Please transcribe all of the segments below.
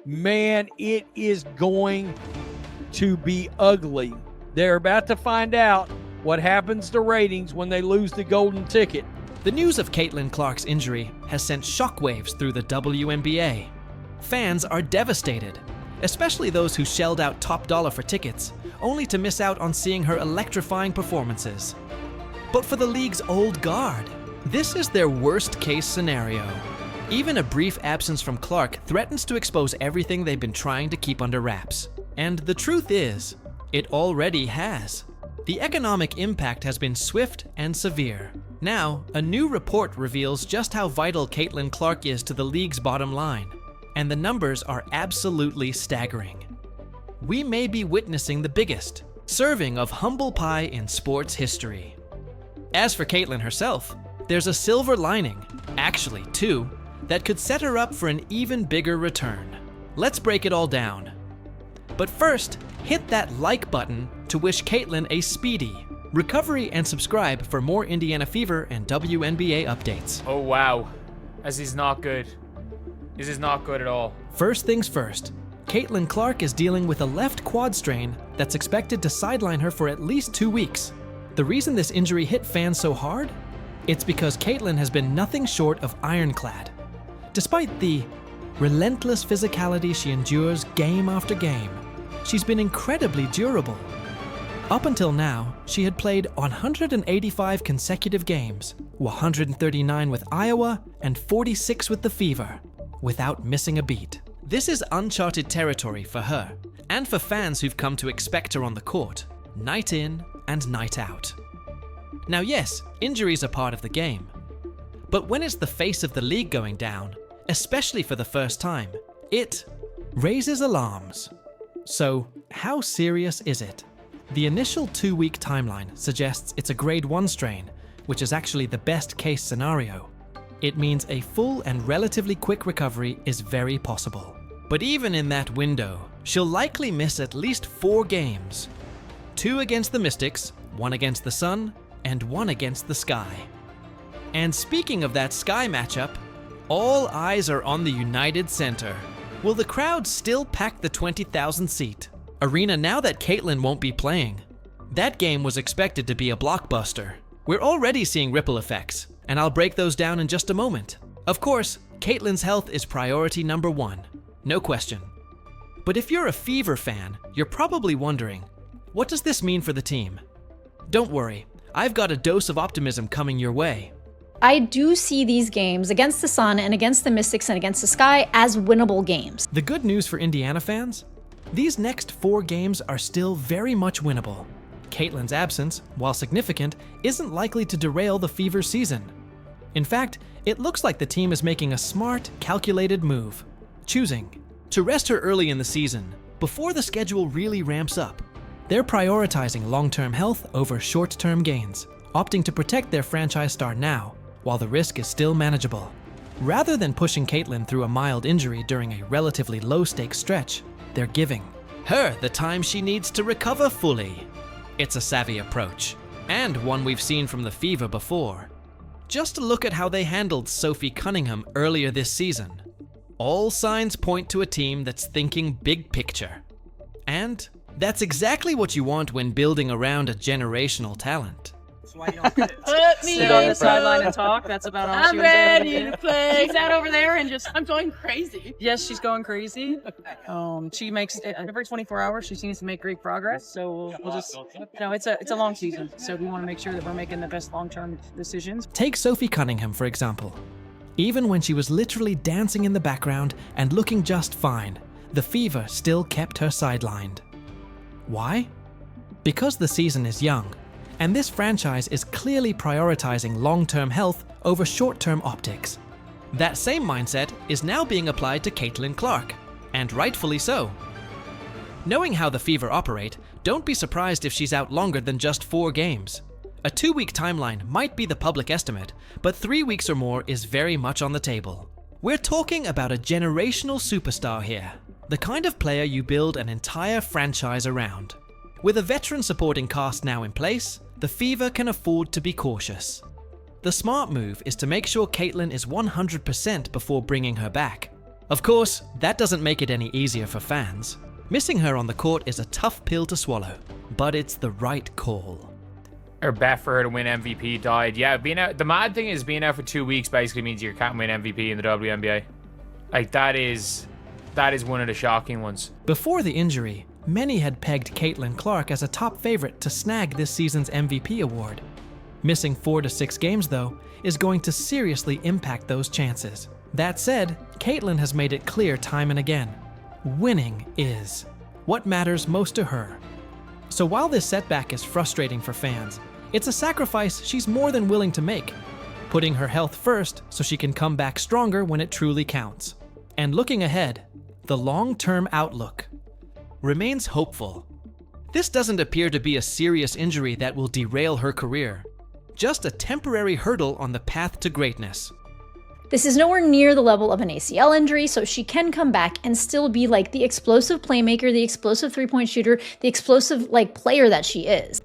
Man, it is going to be ugly. They're about to find out what happens to ratings when they lose the golden ticket. The news of Caitlin Clark's injury has sent shockwaves through the WNBA. Fans are devastated, especially those who shelled out top dollar for tickets, only to miss out on seeing her electrifying performances. But for the league's old guard, this is their worst-case scenario. Even a brief absence from Clark threatens to expose everything they've been trying to keep under wraps. And the truth is, it already has. The economic impact has been swift and severe. Now, a new report reveals just how vital Caitlin Clark is to the league's bottom line, and the numbers are absolutely staggering. We may be witnessing the biggest serving of humble pie in sports history. As for Caitlin herself, there's a silver lining, actually two, that could set her up for an even bigger return. Let's break it all down. But first, hit that like button to wish Caitlin a speedy recovery and subscribe for more Indiana Fever and WNBA updates. Oh wow, this is not good. This is not good at all. First things first, Caitlin Clark is dealing with a left quad strain that's expected to sideline her for at least 2 weeks. The reason this injury hit fans so hard? It's because Caitlin has been nothing short of ironclad. Despite the relentless physicality she endures game after game, she's been incredibly durable. Up until now, she had played 185 consecutive games, 139 with Iowa and 46 with the Fever, without missing a beat. This is uncharted territory for her, and for fans who've come to expect her on the court, night in and night out. Now yes, injuries are part of the game, but when it's the face of the league going down, especially for the first time, it raises alarms. So, how serious is it? The initial 2-week timeline suggests it's a grade 1 strain, which is actually the best case scenario. It means a full and relatively quick recovery is very possible. But even in that window, she'll likely miss at least 4 games. 2 against the Mystics, 1 against the Sun, and 1 against the Sky. And speaking of that Sky matchup, all eyes are on the United Center. Will the crowd still pack the 20,000 seat arena now that Caitlin won't be playing? That game was expected to be a blockbuster. We're already seeing ripple effects, and I'll break those down in just a moment. Of course, Caitlin's health is priority number 1, no question. But if you're a Fever fan, you're probably wondering, what does this mean for the team? Don't worry, I've got a dose of optimism coming your way. I do see these games against the Sun and against the Mystics and against the Sky as winnable games. The good news for Indiana fans? These next 4 games are still very much winnable. Caitlin's absence, while significant, isn't likely to derail the Fever season. In fact, it looks like the team is making a smart, calculated move, choosing to rest her early in the season, before the schedule really ramps up. They're prioritizing long-term health over short-term gains, opting to protect their franchise star now, while the risk is still manageable. Rather than pushing Caitlin through a mild injury during a relatively low-stakes stretch, they're giving her the time she needs to recover fully. It's a savvy approach, and one we've seen from the Fever before. Just look at how they handled Sophie Cunningham earlier this season. All signs point to a team that's thinking big picture. And that's exactly what you want when building around a generational talent. Why you don't Put me sit on the sideline and talk? That's about all I'm she was ready able to do. play. She's out over there and just, I'm going crazy. Yes, she's going crazy. She makes every 24 hours. She seems to make great progress. So we'll just, it's a long season. So we want to make sure that we're making the best long-term decisions. Take Sophie Cunningham, for example. Even when she was literally dancing in the background and looking just fine, the Fever still kept her sidelined. Why? Because the season is young, and this franchise is clearly prioritizing long-term health over short-term optics. That same mindset is now being applied to Caitlin Clark, and rightfully so. Knowing how the Fever operate, don't be surprised if she's out longer than just 4 games. A 2-week timeline might be the public estimate, but 3 weeks or more is very much on the table. We're talking about a generational superstar here, the kind of player you build an entire franchise around. With a veteran supporting cast now in place, the Fever can afford to be cautious. The smart move is to make sure Caitlin is 100% before bringing her back. Of course, that doesn't make it any easier for fans. Missing her on the court is a tough pill to swallow, but it's the right call. Her bet for her to win MVP died. Yeah, being out. The mad thing is being out for 2 weeks basically means you can't win MVP in the WNBA. Like that is one of the shocking ones. Before the injury, many had pegged Caitlin Clark as a top favorite to snag this season's MVP award. Missing 4 to 6 games, though, is going to seriously impact those chances. That said, Caitlin has made it clear time and again, winning is what matters most to her. So while this setback is frustrating for fans, it's a sacrifice she's more than willing to make, putting her health first so she can come back stronger when it truly counts. And looking ahead, the long-term outlook remains hopeful. This doesn't appear to be a serious injury that will derail her career, just a temporary hurdle on the path to greatness. This is nowhere near the level of an ACL injury, so she can come back and still be like the explosive playmaker, the explosive three-point shooter, the explosive player that she is.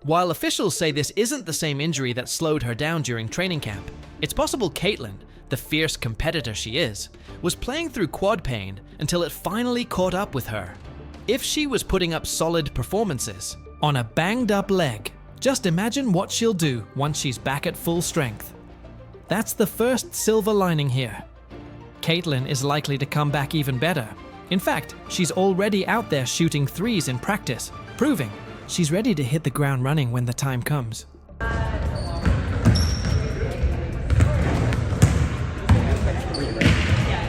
While officials say this isn't the same injury that slowed her down during training camp, it's possible Caitlin, the fierce competitor she is, was playing through quad pain until it finally caught up with her. If she was putting up solid performances on a banged up leg, just imagine what she'll do once she's back at full strength. That's the first silver lining here. Caitlin is likely to come back even better. In fact, she's already out there shooting threes in practice, proving she's ready to hit the ground running when the time comes.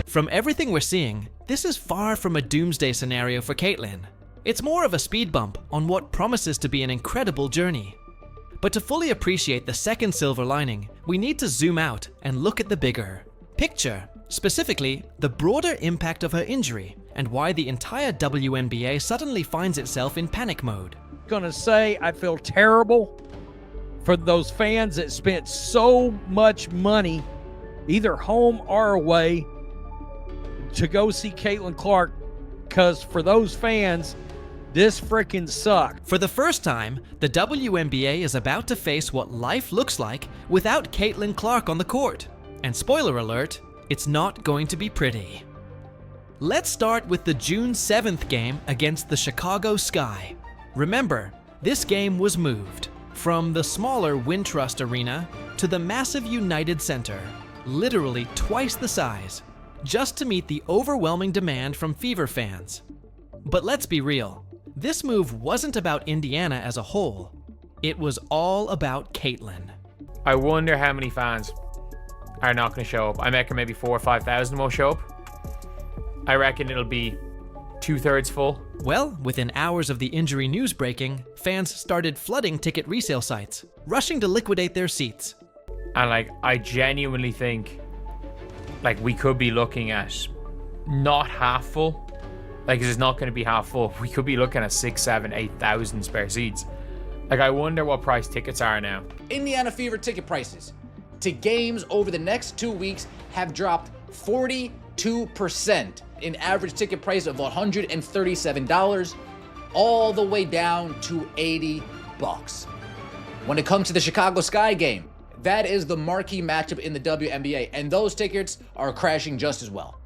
From everything we're seeing, this is far from a doomsday scenario for Caitlin. It's more of a speed bump on what promises to be an incredible journey. But to fully appreciate the second silver lining, we need to zoom out and look at the bigger picture, specifically the broader impact of her injury and why the entire WNBA suddenly finds itself in panic mode. Gonna say I feel terrible for those fans that spent so much money, either home or away, to go see Caitlin Clark, because for those fans, this freaking sucked. For the first time, the WNBA is about to face what life looks like without Caitlin Clark on the court. And spoiler alert, it's not going to be pretty. Let's start with the June 7th game against the Chicago Sky. Remember, this game was moved from the smaller Wintrust Arena to the massive United Center, literally twice the size, just to meet the overwhelming demand from Fever fans. But let's be real. This move wasn't about Indiana as a whole. It was all about Caitlin. I wonder how many fans are not going to show up. I reckon maybe 4,000 or 5,000 will show up. I reckon it'll be 2/3 full. Well, within hours of the injury news breaking, fans started flooding ticket resale sites, rushing to liquidate their seats. And I genuinely think we could be looking at not half full. It's not going to be half full. We could be looking at 6,000, 7,000, 8,000 spare seats. I wonder what price tickets are now. Indiana Fever ticket prices to games over the next 2 weeks have dropped 42%, an average ticket price of $137, all the way down to $80. When it comes to the Chicago Sky game, that is the marquee matchup in the WNBA, and those tickets are crashing just as well.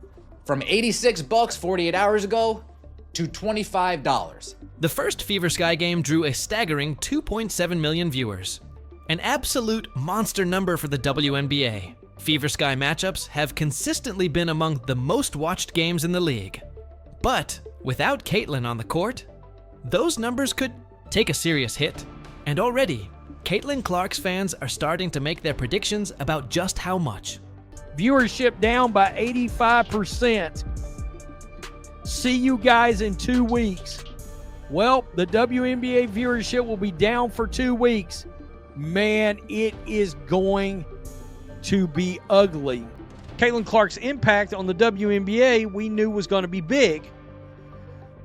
From $86 48 hours ago to $25. The first Fever Sky game drew a staggering 2.7 million viewers. An absolute monster number for the WNBA. Fever Sky matchups have consistently been among the most watched games in the league. But without Caitlin on the court, those numbers could take a serious hit. And already, Caitlin Clark's fans are starting to make their predictions about just how much. Viewership down by 85%. See you guys in 2 weeks. Well, the WNBA viewership will be down for 2 weeks. Man, it is going to be ugly. Caitlin Clark's impact on the WNBA we knew was going to be big.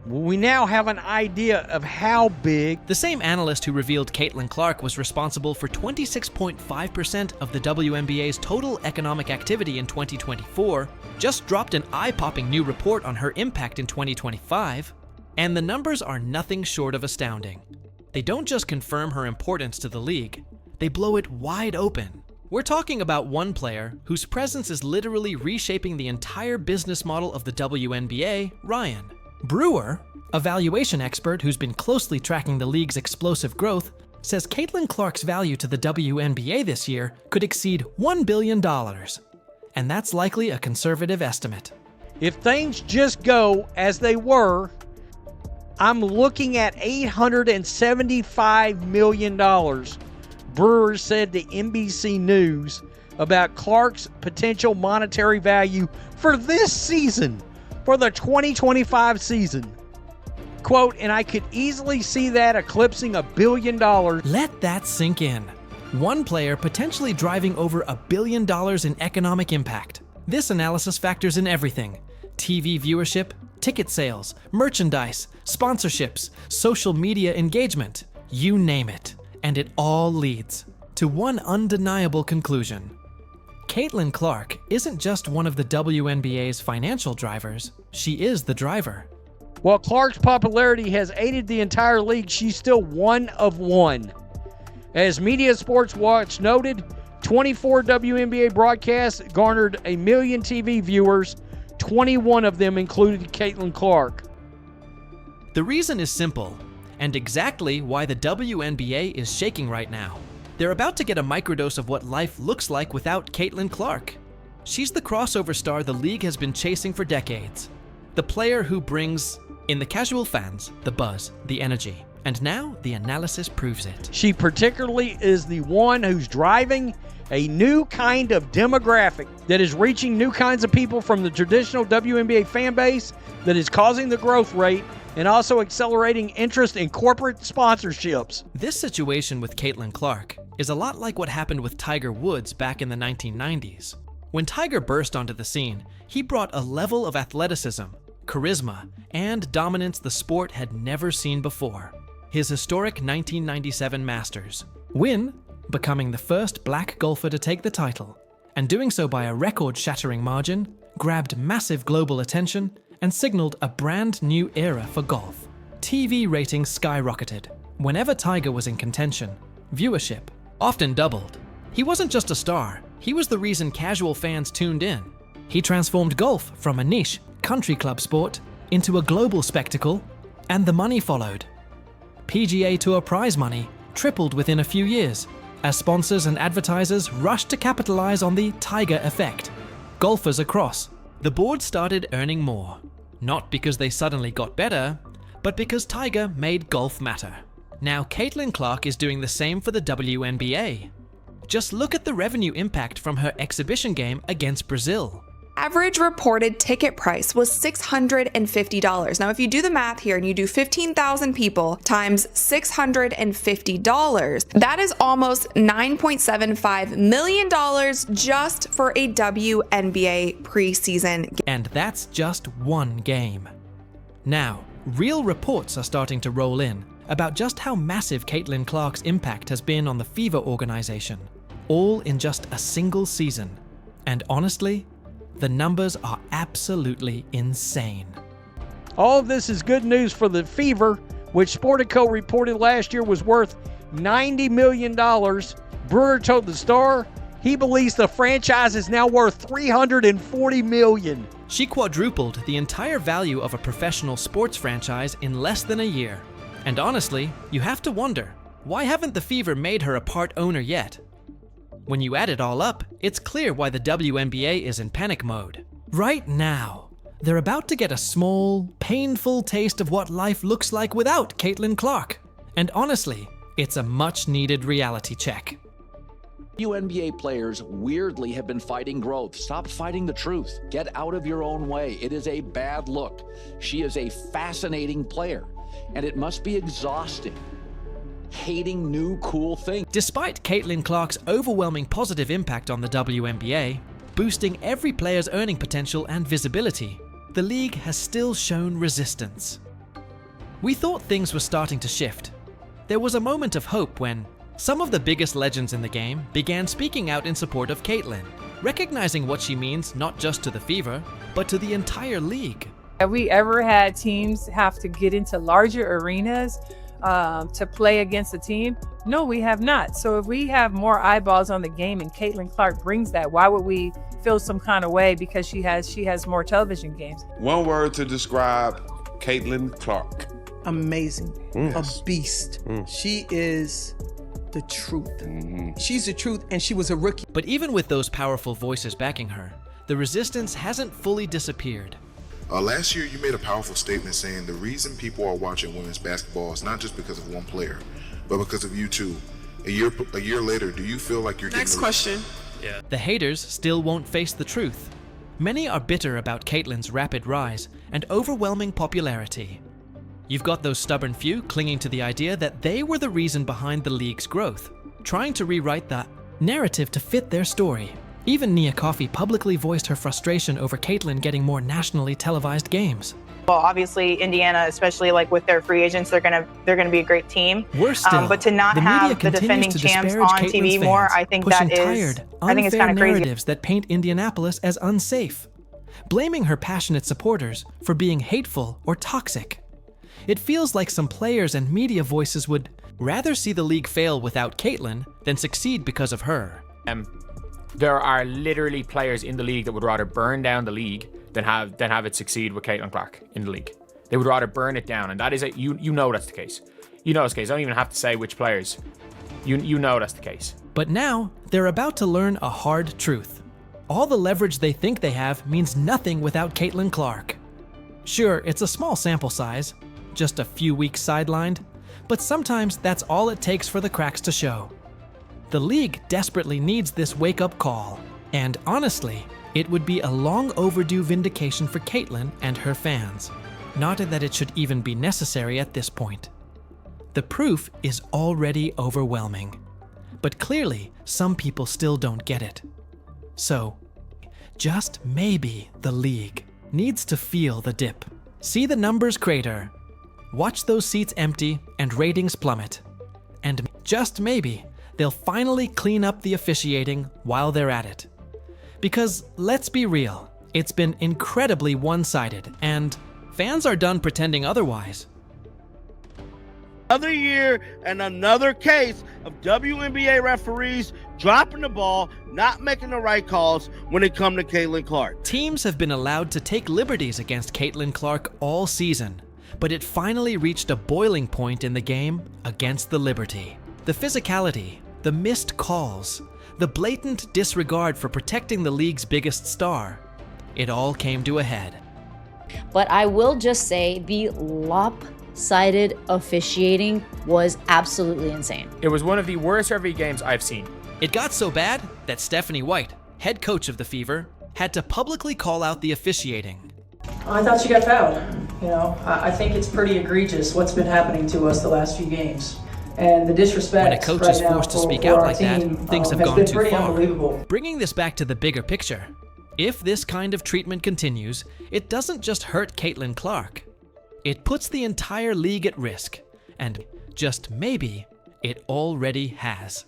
We now have an idea of how big. The same analyst who revealed Caitlin Clark was responsible for 26.5% of the WNBA's total economic activity in 2024 just dropped an eye-popping new report on her impact in 2025. And the numbers are nothing short of astounding. They don't just confirm her importance to the league, they blow it wide open. We're talking about one player whose presence is literally reshaping the entire business model of the WNBA, Ryan. Brewer, a valuation expert who's been closely tracking the league's explosive growth, says Caitlin Clark's value to the WNBA this year could exceed $1 billion. And that's likely a conservative estimate. If things just go as they were, I'm looking at $875 million, Brewer said to NBC News about Clark's potential monetary value for this season, for the 2025 season. Quote, and I could easily see that eclipsing $1 billion. Let that sink in. One player potentially driving over $1 billion in economic impact. This analysis factors in everything: TV viewership, ticket sales, merchandise, sponsorships, social media engagement, you name it. And it all leads to one undeniable conclusion. Caitlin Clark isn't just one of the WNBA's financial drivers, she is the driver. While Clark's popularity has aided the entire league, she's still one of one. As Media Sports Watch noted, 24 WNBA broadcasts garnered 1 million TV viewers. 21 of them included Caitlin Clark. The reason is simple, and exactly why the WNBA is shaking right now. They're about to get a microdose of what life looks like without Caitlin Clark. She's the crossover star the league has been chasing for decades. The player who brings, in the casual fans, the buzz, the energy. And now the analysis proves it. She particularly is the one who's driving a new kind of demographic that is reaching new kinds of people from the traditional WNBA fan base, that is causing the growth rate and also accelerating interest in corporate sponsorships. This situation with Caitlin Clark is a lot like what happened with Tiger Woods back in the 1990s. When Tiger burst onto the scene, he brought a level of athleticism, charisma, and dominance the sport had never seen before. His historic 1997 Masters win, becoming the first black golfer to take the title, and doing so by a record-shattering margin, grabbed massive global attention and signaled a brand new era for golf. TV ratings skyrocketed. Whenever Tiger was in contention, viewership often doubled. He wasn't just a star, he was the reason casual fans tuned in. He transformed golf from a niche, country club sport into a global spectacle, and the money followed. PGA Tour prize money tripled within a few years, as sponsors and advertisers rushed to capitalize on the Tiger effect. Golfers across the board started earning more, not because they suddenly got better, but because Tiger made golf matter. Now Caitlin Clark is doing the same for the WNBA. Just look at the revenue impact from her exhibition game against Brazil. Average reported ticket price was $650. Now, if you do the math here and you do 15,000 people times $650, that is almost $9.75 million just for a WNBA preseason. And that's just one game. Now, real reports are starting to roll in about just how massive Caitlin Clark's impact has been on the Fever organization, all in just a single season. And honestly, the numbers are absolutely insane. All of this is good news for the Fever, which Sportico reported last year was worth $90 million. Brewer told the Star he believes the franchise is now worth $340 million. She quadrupled the entire value of a professional sports franchise in less than a year. And honestly, you have to wonder, why haven't the Fever made her a part owner yet? When you add it all up, it's clear why the WNBA is in panic mode. Right now, they're about to get a small, painful taste of what life looks like without Caitlin Clark. And honestly, it's a much-needed reality check. WNBA players weirdly have been fighting growth. Stop fighting the truth. Get out of your own way. It is a bad look. She is a fascinating player, and it must be exhausting hating new cool things. Despite Caitlin Clark's overwhelming positive impact on the WNBA, boosting every player's earning potential and visibility, the league has still shown resistance. We thought things were starting to shift. There was a moment of hope when some of the biggest legends in the game began speaking out in support of Caitlin, recognizing what she means not just to the Fever, but to the entire league. Have we ever had teams have to get into larger arenas to play against a team? No, we have not. So if we have more eyeballs on the game and Caitlin Clark brings that, why would we feel some kind of way because she has more television games? One word to describe Caitlin Clark. Amazing. Yes. A beast. She is the truth. She's the truth, and she was a rookie. But even with those powerful voices backing her, the resistance hasn't fully disappeared. Last year, you made a powerful statement saying the reason people are watching women's basketball is not just because of one player, but because of you two. A year later, do you feel like you're getting... Next question. Yeah. The haters still won't face the truth. Many are bitter about Caitlin's rapid rise and overwhelming popularity. You've got those stubborn few clinging to the idea that they were the reason behind the league's growth, trying to rewrite the narrative to fit their story. Even Nia Coffey publicly voiced her frustration over Caitlin getting more nationally televised games. Well, obviously Indiana, especially like with their free agents, they're gonna be a great team. Worse still, but to not have the defending champs on TV more, I think that is, I think it's kind of crazy. Narratives that paint Indianapolis as unsafe, blaming her passionate supporters for being hateful or toxic. It feels like some players and media voices would rather see the league fail without Caitlin than succeed because of her. There are literally players in the league that would rather burn down the league than have it succeed with Caitlin Clark in the league. They would rather burn it down, and that is it. You know that's the case. You know it's the case. I don't even have to say which players. You know that's the case. But now they're about to learn a hard truth. All the leverage they think they have means nothing without Caitlin Clark. Sure, it's a small sample size, just a few weeks sidelined, but sometimes that's all it takes for the cracks to show. The league desperately needs this wake-up call, and honestly, it would be a long overdue vindication for Caitlin and her fans. Not that it should even be necessary at this point. The proof is already overwhelming, but clearly some people still don't get it. So, just maybe the league needs to feel the dip. See the numbers crater, watch those seats empty and ratings plummet. And just maybe, they'll finally clean up the officiating while they're at it. Because let's be real, it's been incredibly one-sided, and fans are done pretending otherwise. Another year and another case of WNBA referees dropping the ball, not making the right calls when it comes to Caitlin Clark. Teams have been allowed to take liberties against Caitlin Clark all season, but it finally reached a boiling point in the game against the Liberty. The physicality, the missed calls, the blatant disregard for protecting the league's biggest star, it all came to a head. But I will just say the lopsided officiating was absolutely insane. It was one of the worst rugby games I've seen. It got so bad that Stephanie White, head coach of the Fever, had to publicly call out the officiating. I thought she got fouled. You know, I think it's pretty egregious what's been happening to us the last few games. And the disrespect when a coach is forced to speak out like that, things have gone too far. Bringing this back to the bigger picture, if this kind of treatment continues, it doesn't just hurt Caitlin Clark. It puts the entire league at risk, and just maybe, it already has.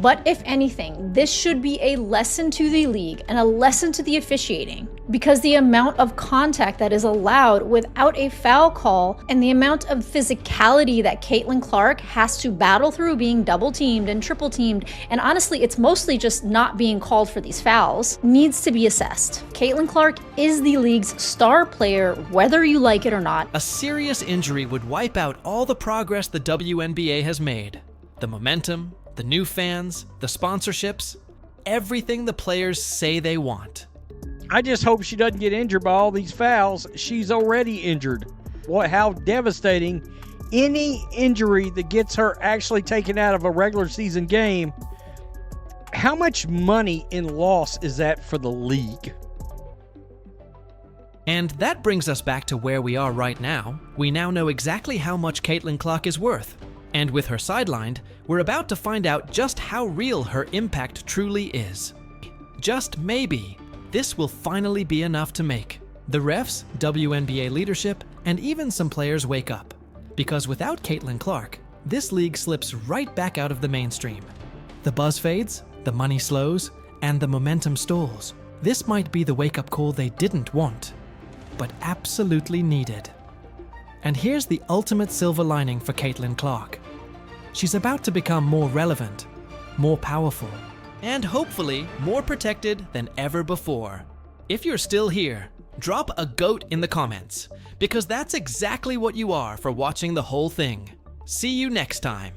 But if anything, this should be a lesson to the league and a lesson to the officiating, because the amount of contact that is allowed without a foul call and the amount of physicality that Caitlin Clark has to battle through being double teamed and triple teamed, and honestly it's mostly just not being called for these fouls, needs to be assessed. Caitlin Clark is the league's star player, whether you like it or not. A serious injury would wipe out all the progress the WNBA has made. The momentum, the new fans, the sponsorships, everything the players say they want. I just hope she doesn't get injured by all these fouls. She's already injured. How devastating. Any injury that gets her actually taken out of a regular season game, how much money in loss is that for the league? And that brings us back to where we are right now. We now know exactly how much Caitlin Clark is worth. And with her sidelined, we're about to find out just how real her impact truly is. Just maybe, this will finally be enough to make the refs, WNBA leadership, and even some players wake up. Because without Caitlin Clark, this league slips right back out of the mainstream. The buzz fades, the money slows, and the momentum stalls. This might be the wake-up call they didn't want, but absolutely needed. And here's the ultimate silver lining for Caitlin Clark. She's about to become more relevant, more powerful, and hopefully more protected than ever before. If you're still here, drop a GOAT in the comments, because that's exactly what you are for watching the whole thing. See you next time.